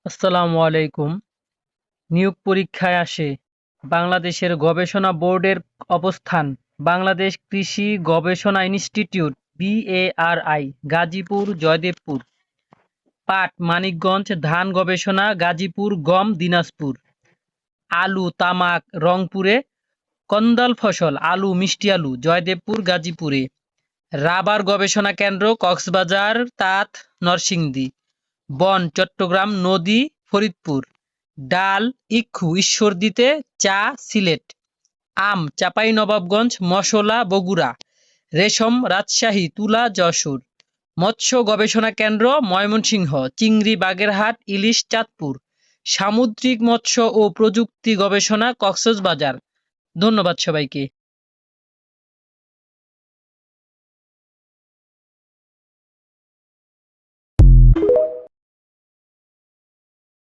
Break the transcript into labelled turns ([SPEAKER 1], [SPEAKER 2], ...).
[SPEAKER 1] আসসালামু আলাইকুম। নিয়োগ পরীক্ষায় আসে বাংলাদেশের গবেষণা বোর্ডের অবস্থান বাংলাদেশ কৃষি গবেষণা ইনস্টিটিউট BARI, গাজীপুর, জয়দেবপুর। পাট মানিকগঞ্জ, ধান গবেষণা গাজীপুর, গম দিনাজপুর। আলু তামাক রংপুরে, কন্দাল ফসল আলু মিষ্টি আলু জয়দেবপুর, গাজীপুরে। রাবার গবেষণা কেন্দ্র কক্সবাজার, তাঁত নরসিংদী। বন চট্টগ্রাম, নদী ফরিদপুর। ডাল ইক্ষু ঈশ্বরদীতে, চা সিলেট। আম চাঁপাইনবাবগঞ্জ, মশলা বগুড়া। রেশম রাজশাহী, তুলা যশোর। মৎস্য গবেষণা কেন্দ্র ময়মনসিংহ, চিংড়ি বাগেরহাট, ইলিশ চাঁদপুর। সামুদ্রিক মৎস্য ও প্রযুক্তি গবেষণা কক্সবাজার। ধন্যবাদ সবাইকে।